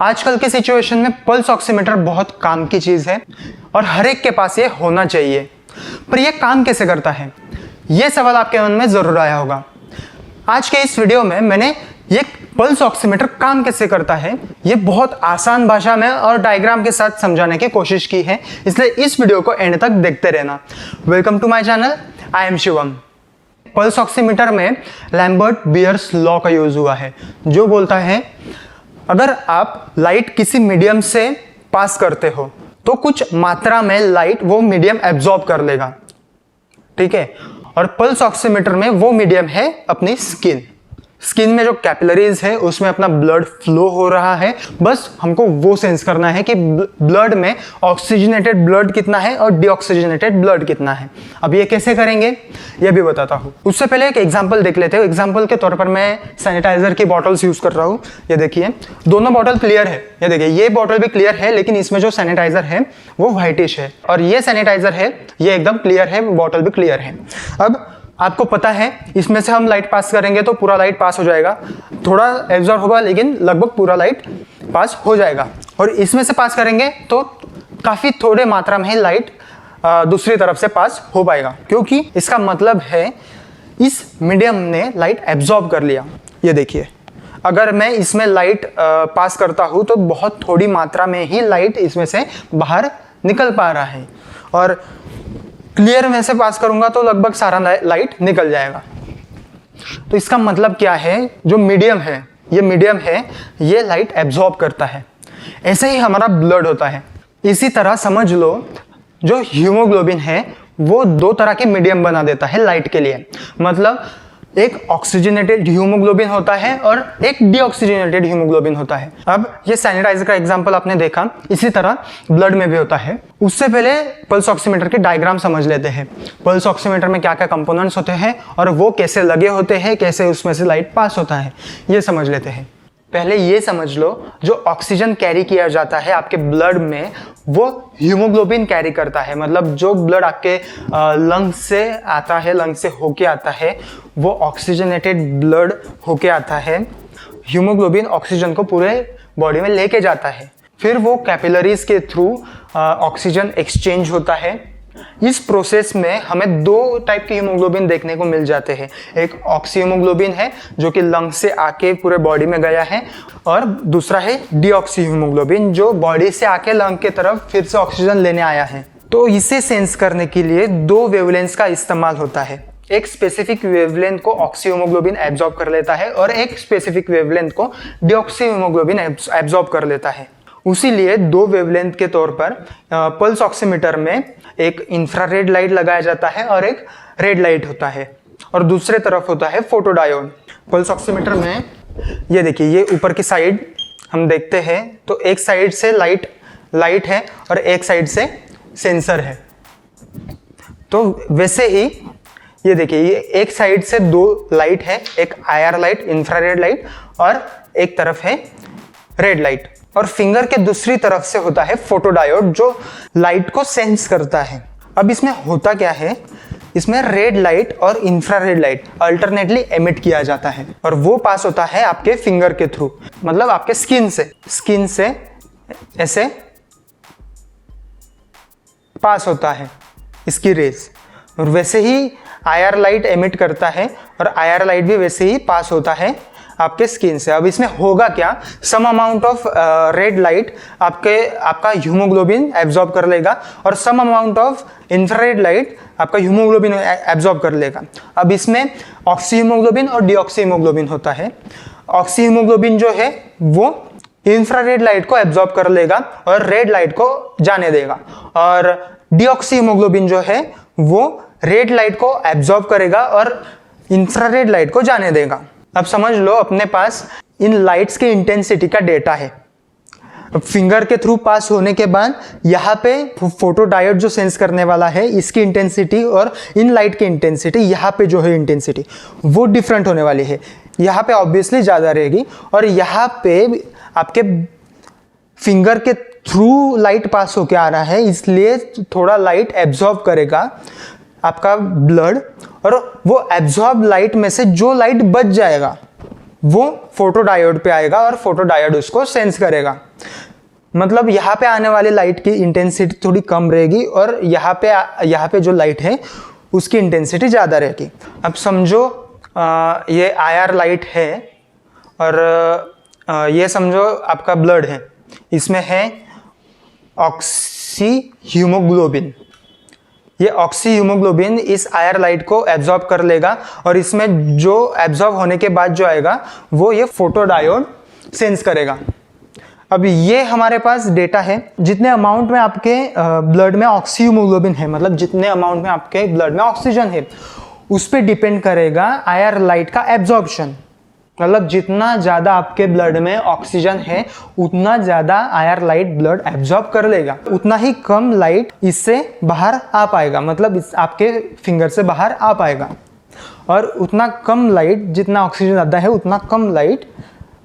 आजकल के सिचुएशन में पल्स ऑक्सीमीटर बहुत काम की चीज़ है और हर एक के पास ये होना चाहिए। पर ये काम कैसे करता है, ये सवाल आपके मन में ज़रूर आया होगा। आज के इस वीडियो में मैंने ये पल्स ऑक्सीमीटर काम कैसे करता है ये बहुत आसान भाषा में और डायग्राम के साथ समझाने की कोशिश की है, इसलिए इस वीडियो को एंड तक देखते रहना। Welcome to my channel, I am Shivam. Pulse oximeter में लैम्बर्ट बियर्स लॉ का यूज हुआ है, जो बोलता है अगर आप लाइट किसी मीडियम से पास करते हो तो कुछ मात्रा में लाइट वो मीडियम एब्जॉर्ब कर लेगा, ठीक है। और पल्स ऑक्सीमीटर में वो मीडियम है अपनी स्किन में जो कैपिलरीज है उसमें अपना ब्लड फ्लो हो रहा है, बस हमको वो सेंस करना है कि ब्लड में ऑक्सीजनेटेड ब्लड कितना है और डीऑक्सीजनेटेड ब्लड कितना है। अब ये कैसे करेंगे ये भी बताता हूँ। उससे पहले एक एग्जांपल देख लेते हैं। एग्जांपल के तौर पर मैं सैनिटाइजर की बॉटल्स यूज कर रहा हूँ। ये देखिए, दोनों बॉटल क्लियर है। ये देखिए, ये बॉटल भी क्लियर है, लेकिन इसमें जो सैनिटाइजर है वो व्हाइटिश है, और ये सैनिटाइजर है ये एकदम क्लियर है, बॉटल भी क्लियर है। अब आपको पता है इसमें से हम लाइट पास करेंगे तो पूरा लाइट पास हो जाएगा, थोड़ा एब्जॉर्ब होगा लेकिन लगभग पूरा लाइट पास हो जाएगा। और इसमें से पास करेंगे तो काफ़ी थोड़े मात्रा में लाइट दूसरी तरफ से पास हो पाएगा, क्योंकि इसका मतलब है इस मीडियम ने लाइट एब्जॉर्ब कर लिया। ये देखिए, अगर मैं इसमें लाइट पास करता हूँ तो बहुत थोड़ी मात्रा में ही लाइट इसमें से बाहर निकल पा रहा है, और क्लियर में से पास करूंगा तो लगभग सारा लाइट निकल जाएगा। तो इसका मतलब क्या है, जो मीडियम है ये लाइट एब्जॉर्ब करता है। ऐसे ही हमारा ब्लड होता है। इसी तरह समझ लो जो हीमोग्लोबिन है वो दो तरह के मीडियम बना देता है लाइट के लिए। मतलब एक ऑक्सीजनेटेड हीमोग्लोबिन होता है और एक डीऑक्सीजनेटेड हीमोग्लोबिन होता है। अब ये सैनिटाइजर का एग्जांपल आपने देखा, इसी तरह ब्लड में भी होता है। उससे पहले पल्स ऑक्सीमीटर की डायग्राम समझ लेते हैं। पल्स ऑक्सीमीटर में क्या क्या कंपोनेंट्स होते हैं और वो कैसे लगे होते हैं, कैसे उसमें से लाइट पास होता है, ये समझ लेते हैं। पहले ये समझ लो, जो ऑक्सीजन कैरी किया जाता है आपके ब्लड में वो हीमोग्लोबिन कैरी करता है। मतलब जो ब्लड आपके लंग्स से आता है, लंग्स से होके आता है, वो ऑक्सीजनेटेड ब्लड होके आता है। हीमोग्लोबिन ऑक्सीजन को पूरे बॉडी में लेके जाता है, फिर वो कैपिलरीज के थ्रू ऑक्सीजन एक्सचेंज होता है। इस प्रोसेस में हमें दो टाइप के हीमोग्लोबिन देखने को मिल जाते हैं। एक ऑक्सी हीमोग्लोबिन है जो कि लंग्स से आके पूरे बॉडी में गया है, और दूसरा है डीऑक्सी हीमोग्लोबिन जो बॉडी से आके लंग के तरफ फिर से ऑक्सीजन लेने आया है। तो इसे सेंस करने के लिए दो वेवलेंथ का इस्तेमाल होता है। एक स्पेसिफिक वेवलेंथ को ऑक्सी हीमोग्लोबिन एब्जॉर्ब कर लेता है और एक स्पेसिफिक वेवलेंथ को डीऑक्सी हीमोग्लोबिन एब्जॉर्ब कर लेता है। उसीलिए दो वेवलेंथ के तौर पर पल्स ऑक्सीमीटर में एक इंफ्रारेड लाइट लगाया जाता है और एक रेड लाइट होता है, और दूसरे तरफ होता है फोटोडायोड। पल्स ऑक्सीमीटर में ये देखिए, ये ऊपर की साइड हम देखते हैं तो एक साइड से लाइट है और एक साइड से सेंसर है। तो वैसे ही ये देखिए, ये एक साइड से दो लाइट है, एक IR लाइट, इंफ्रारेड लाइट, और एक तरफ है रेड लाइट। और फिंगर के दूसरी तरफ से होता है फोटोडायोड जो लाइट को सेंस करता है। अब इसमें होता क्या है, इसमें रेड लाइट और इंफ्रारेड लाइट अल्टरनेटली एमिट किया जाता है, और वो पास होता है आपके फिंगर के थ्रू, मतलब आपके स्किन से ऐसे पास होता है इसकी रेज। और वैसे ही IR लाइट एमिट करता है और IR लाइट भी वैसे ही पास होता है आपके स्किन से। अब इसमें होगा क्या, some amount of red light आपका हीमोग्लोबिन एब्जॉर्ब कर लेगा और some amount of infrared light आपका हीमोग्लोबिन एब्जॉर्ब कर लेगा। अब इसमें ऑक्सी हीमोग्लोबिन और डीऑक्सी हीमोग्लोबिन होता है। ऑक्सी हीमोग्लोबिन जो है वो इंफ्रारेड लाइट को एब्जॉर्ब कर लेगा और रेड लाइट को जाने देगा, और डीऑक्सी हीमोग्लोबिन जो है वो रेड लाइट को एब्जॉर्ब करेगा और इंफ्रारेड लाइट को जाने देगा। अब समझ लो अपने पास इन लाइट्स के इंटेंसिटी का डेटा है। फिंगर के थ्रू पास होने के बाद यहाँ पे फोटोडायोड जो सेंस करने वाला है इसकी इंटेंसिटी और इन लाइट की इंटेंसिटी, यहाँ पे जो है इंटेंसिटी वो डिफरेंट होने वाली है। यहाँ पे ऑब्वियसली ज़्यादा रहेगी, और यहाँ पे आपके फिंगर के थ्रू लाइट पास होके आ रहा है, इसलिए थोड़ा लाइट एब्जॉर्ब करेगा आपका ब्लड, और वो एब्जॉर्ब लाइट में से जो लाइट बच जाएगा वो फोटोडायोड पे आएगा और फोटोडायोड उसको सेंस करेगा। मतलब यहाँ पे आने वाली लाइट की इंटेंसिटी थोड़ी कम रहेगी और यहाँ पे जो लाइट है उसकी इंटेंसिटी ज़्यादा रहेगी। अब समझो ये IR लाइट है और ये समझो आपका ब्लड है, इसमें है ऑक्सी हीमोग्लोबिन। ये ऑक्सी हीमोग्लोबिन इस IR लाइट को एब्जॉर्ब कर लेगा और इसमें जो एब्जॉर्ब होने के बाद जो आएगा वो ये फोटोडायोड सेंस करेगा। अब ये हमारे पास डेटा है, जितने अमाउंट में आपके ब्लड में ऑक्सी हीमोग्लोबिन है, मतलब जितने अमाउंट में आपके ब्लड में ऑक्सीजन है, उस पर डिपेंड करेगा IR लाइट का एब्जॉर्प्शन। मतलब जितना ज़्यादा आपके ब्लड में ऑक्सीजन है उतना ज़्यादा IR लाइट ब्लड एब्जॉर्ब कर लेगा, उतना ही कम लाइट इससे बाहर आ पाएगा, मतलब आपके फिंगर से बाहर आ पाएगा। और उतना कम लाइट, जितना ऑक्सीजन ज़्यादा है उतना कम लाइट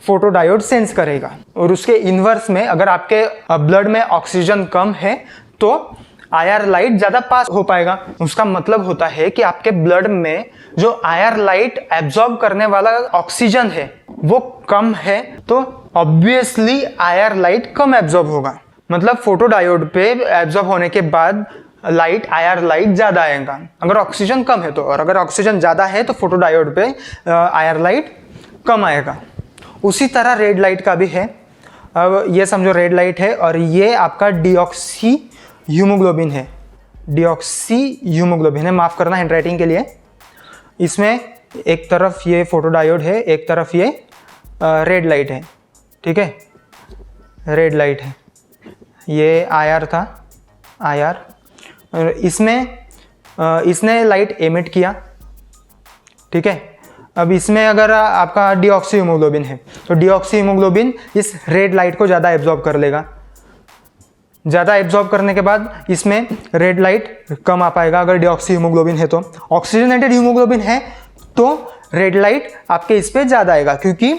फोटोडायोड सेंस करेगा। और उसके इन्वर्स में अगर आपके ब्लड में ऑक्सीजन कम है तो IR लाइट ज़्यादा पास हो पाएगा। उसका मतलब होता है कि आपके ब्लड में जो IR लाइट एब्जॉर्ब करने वाला ऑक्सीजन है वो कम है, तो ऑब्वियसली IR लाइट कम एब्जॉर्ब होगा। मतलब फोटोडायोड पे एब्जॉर्ब होने के बाद लाइट IR लाइट ज़्यादा आएगा अगर ऑक्सीजन कम है तो, और अगर ऑक्सीजन ज़्यादा है तो फोटोडायोड पे IR लाइट कम आएगा। उसी तरह रेड लाइट का भी है। अब ये समझो रेड लाइट है और ये आपका डीऑक्सी हीमोग्लोबिन है, डीऑक्सी हीमोग्लोबिन है, माफ़ करना हैंडराइटिंग के लिए। इसमें एक तरफ ये फोटोडायोड है, एक तरफ ये रेड लाइट है, ठीक है, रेड लाइट है। ये IR था, IR, और इसने लाइट एमिट किया, ठीक है। अब इसमें अगर आपका डीऑक्सी हीमोग्लोबिन है तो डीऑक्सी हीमोग्लोबिन इस रेड लाइट को ज़्यादा एब्जॉर्ब कर लेगा। ज़्यादा एब्जॉर्ब करने के बाद इसमें रेड लाइट कम आ पाएगा अगर डीऑक्सी हीमोग्लोबिन है तो। ऑक्सीजनेटेड हीमोग्लोबिन है तो रेड लाइट आपके इस पर ज़्यादा आएगा, क्योंकि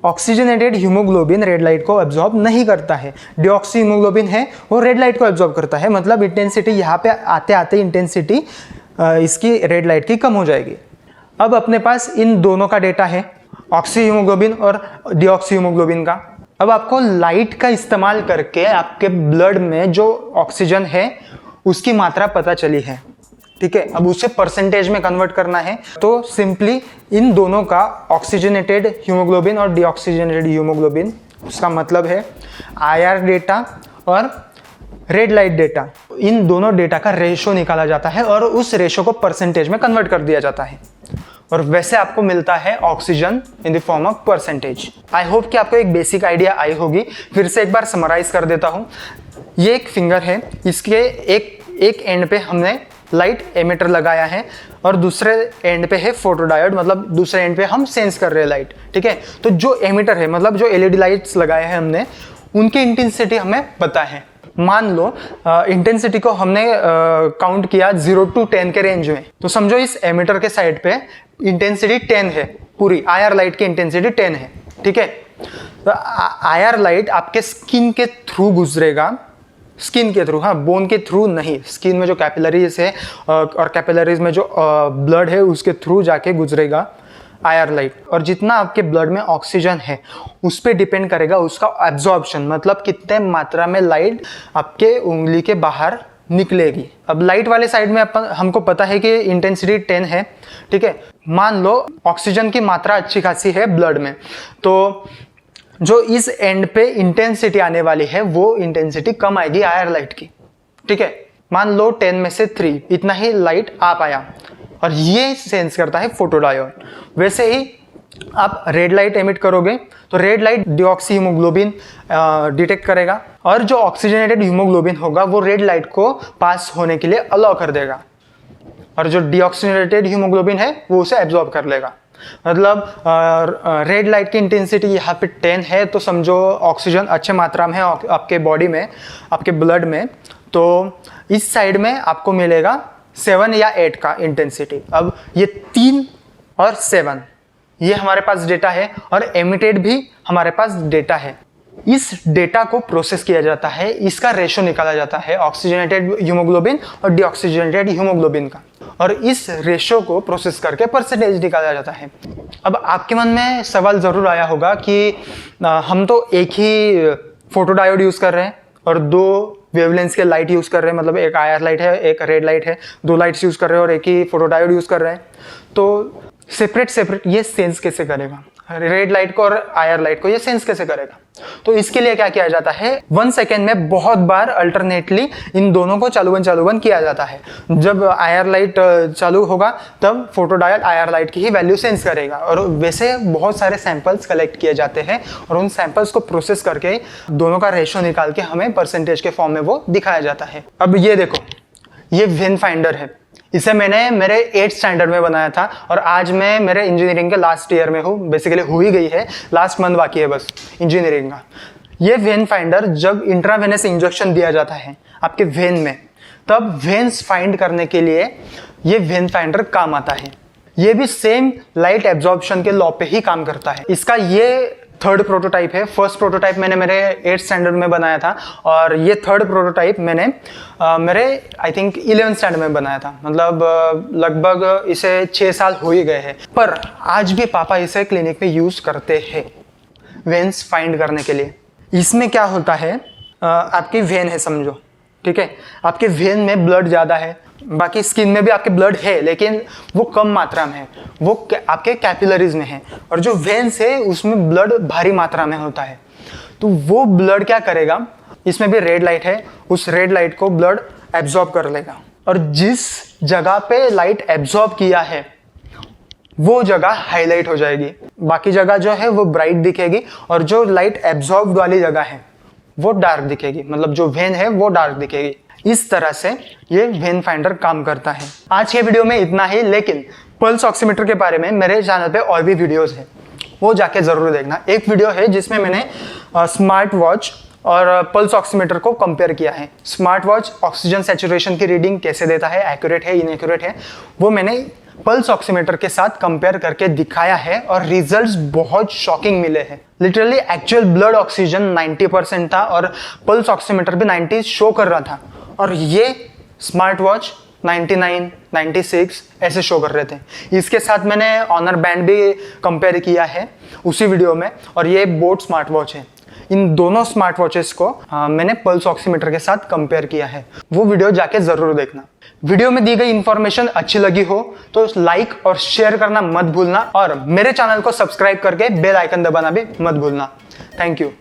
ऑक्सीजनेटेड हीमोग्लोबिन रेड लाइट को एब्जॉर्ब नहीं करता है। डीऑक्सी हीमोग्लोबिन है वो रेड लाइट को एब्जॉर्ब करता है, मतलब इंटेंसिटी यहाँ पे आते आते इंटेंसिटी इसकी रेड लाइट की कम हो जाएगी। अब अपने पास इन दोनों का डेटा है, ऑक्सी हीमोग्लोबिन और डीऑक्सी हीमोग्लोबिन का। अब आपको लाइट का इस्तेमाल करके आपके ब्लड में जो ऑक्सीजन है उसकी मात्रा पता चली है, ठीक है। अब उसे परसेंटेज में कन्वर्ट करना है तो सिंपली इन दोनों का ऑक्सीजनेटेड हीमोग्लोबिन और डीऑक्सीजनेटेड हीमोग्लोबिन, उसका मतलब है IR डेटा और रेड लाइट डेटा, इन दोनों डेटा का रेशो निकाला जाता है और उस रेशो को परसेंटेज में कन्वर्ट कर दिया जाता है और वैसे आपको मिलता है oxygen in the form of percentage. I hope कि आपको एक बेसिक आइडिया आई होगी। फिर से एक बार समराइज कर देता हूँ। ये एक फिंगर है, इसके एक एंड पे हमने लाइट एमिटर लगाया है और दूसरे एंड पे है फोटोडायोड, मतलब दूसरे एंड पे हम सेंस कर रहे हैं लाइट, ठीक है। तो जो एमिटर है, मतलब जो LED लाइट्स लगाए हैं हमने, उनकी इंटेंसिटी हमें पता है। मान लो इंटेंसिटी को हमने काउंट किया 0 to 10 के रेंज में, तो समझो इस एमिटर के साइड पे इंटेंसिटी 10 है, पूरी IR लाइट की इंटेंसिटी 10 है, ठीक है। तो IR लाइट आपके स्किन के थ्रू गुजरेगा, स्किन के थ्रू, हाँ, बोन के थ्रू नहीं, स्किन में जो कैपिलरीज है और कैपिलरीज में जो ब्लड है उसके थ्रू जाके गुजरेगा IR लाइट। और जितना आपके ब्लड में ऑक्सीजन है उस पर डिपेंड करेगा उसका एब्जॉर्प्शन, मतलब कितने मात्रा में लाइट आपके उंगली के बाहर निकलेगी। अब लाइट वाले साइड में हमको पता है कि इंटेंसिटी 10 है, ठीक है। मान लो ऑक्सीजन की मात्रा अच्छी खासी है ब्लड में, तो जो इस एंड पे इंटेंसिटी आने वाली है वो इंटेंसिटी कम आएगी IR लाइट की, ठीक है। मान लो 10 में से 3 इतना ही लाइट आ पाया और ये सेंस करता है फोटोडायोड। वैसे ही आप रेड लाइट एमिट करोगे तो red light deoxy haemoglobin detect करेगा और जो ऑक्सीजनेटेड हीमोग्लोबिन होगा वो रेड लाइट को पास होने के लिए अलाउ कर देगा और जो डीऑक्सीजनेटेड हीमोग्लोबिन है वो उसे एब्जॉर्ब कर लेगा। मतलब रेड लाइट की इंटेंसिटी यहाँ पे 10 है तो समझो ऑक्सीजन अच्छे मात्रा में है आपके बॉडी में, आपके ब्लड में, तो इस साइड में आपको मिलेगा 7 या 8 का इंटेंसिटी। अब ये 3 और 7 ये हमारे पास डेटा है और एमिटेड भी हमारे पास डेटा है। इस डेटा को प्रोसेस किया जाता है, इसका रेशो निकाला जाता है ऑक्सीजनेटेड हीमोग्लोबिन और डीऑक्सीजनेटेड हीमोग्लोबिन का। और इस रेशो को प्रोसेस करके परसेंटेज निकाला जाता है। अब आपके मन में सवाल ज़रूर आया होगा कि हम तो एक ही फोटो डायोड यूज़ कर रहे हैं और 2 वेवलेंथ के लाइट यूज़ कर रहे हैं, मतलब एक IR लाइट है, एक रेड लाइट है, 2 लाइट्स यूज़ कर रहे हैं और एक ही फोटो डायोड यूज़ कर रहे हैं, तो सेपरेट ये सेंस कैसे करेगा? रेड लाइट को और IR लाइट को ये सेंस कैसे करेगा? तो इसके लिए क्या किया जाता है, 1 सेकेंड में बहुत बार अल्टरनेटली इन दोनों को चालू बंद किया जाता है। जब IR लाइट चालू होगा तब फोटो डायोड IR लाइट की ही वैल्यू सेंस करेगा। और वैसे बहुत सारे सैंपल्स कलेक्ट किए जाते हैं और उन सैंपल्स को प्रोसेस करके दोनों का रेशो निकाल के हमें परसेंटेज के फॉर्म में वो दिखाया जाता है। अब ये देखो, ये वेन फाइंडर है। इसे मैंने मेरे 8th स्टैंडर्ड में बनाया था और आज मैं मेरे इंजीनियरिंग के लास्ट ईयर में हूँ, बेसिकली हो ही गई है, लास्ट मंथ बाकी है बस इंजीनियरिंग का। ये वेन फाइंडर जब इंट्रावेनस इंजेक्शन दिया जाता है आपके वेन में, तब वेन्स फाइंड करने के लिए ये वेन फाइंडर काम आता है। ये भी सेम लाइट एब्जॉर्प्शन के लॉ पे ही काम करता है। इसका ये 3rd प्रोटोटाइप है। 1st प्रोटोटाइप मैंने मेरे 8th स्टैंडर्ड में बनाया था और ये 3rd प्रोटोटाइप मैंने मेरे आई थिंक 11th स्टैंडर्ड में बनाया था। मतलब लगभग इसे 6 साल हो ही गए हैं, पर आज भी पापा इसे क्लिनिक में यूज़ करते हैं वेन्स फाइंड करने के लिए। इसमें क्या होता है, आपकी वेन है समझो, ठीक है, आपके वेन में ब्लड ज़्यादा है, बाकी स्किन में भी आपके ब्लड है लेकिन वो कम मात्रा में है, वो आपके कैपिलरीज में है, और जो वेन्स है उसमें ब्लड भारी मात्रा में होता है। तो वो ब्लड क्या करेगा, इसमें भी रेड लाइट है, उस रेड लाइट को ब्लड एब्जॉर्ब कर लेगा और जिस जगह पे लाइट एब्जॉर्ब किया है वो जगह हाईलाइट हो जाएगी, बाकी जगह जो है वो ब्राइट दिखेगी और जो लाइट एब्जॉर्ब वाली जगह है वो डार्क दिखेगी, मतलब जो वेन है वो डार्क दिखेगी। इस तरह से ये वेन फाइंडर काम करता है। आज के वीडियो में इतना ही, लेकिन पल्स ऑक्सीमीटर के बारे में मेरे चैनल पे और भी वीडियोस हैं, वो जाके ज़रूर देखना। एक वीडियो है जिसमें मैंने स्मार्ट वॉच और पल्स ऑक्सीमीटर को कंपेयर किया है। स्मार्ट वॉच ऑक्सीजन सैचुरेशन की रीडिंग कैसे देता है, एक्यूरेट है इनएक्यूरेट है, वो मैंने पल्स ऑक्सीमीटर के साथ कंपेयर करके दिखाया है और रिजल्ट्स बहुत शॉकिंग मिले हैं। लिटरली एक्चुअल ब्लड ऑक्सीजन 90% था और पल्स ऑक्सीमीटर भी 90 शो कर रहा था, और ये स्मार्ट वॉच 99, 96 ऐसे शो कर रहे थे। इसके साथ मैंने ऑनर बैंड भी कंपेयर किया है उसी वीडियो में, और ये बोट स्मार्ट वॉच है। इन दोनों स्मार्ट वॉचेस को मैंने पल्स ऑक्सीमीटर के साथ कंपेयर किया है, वो वीडियो जाके ज़रूर देखना। वीडियो में दी गई इन्फॉर्मेशन अच्छी लगी हो तो लाइक और शेयर करना मत भूलना, और मेरे चैनल को सब्सक्राइब करके बेल आइकन दबाना भी मत भूलना। Thank you.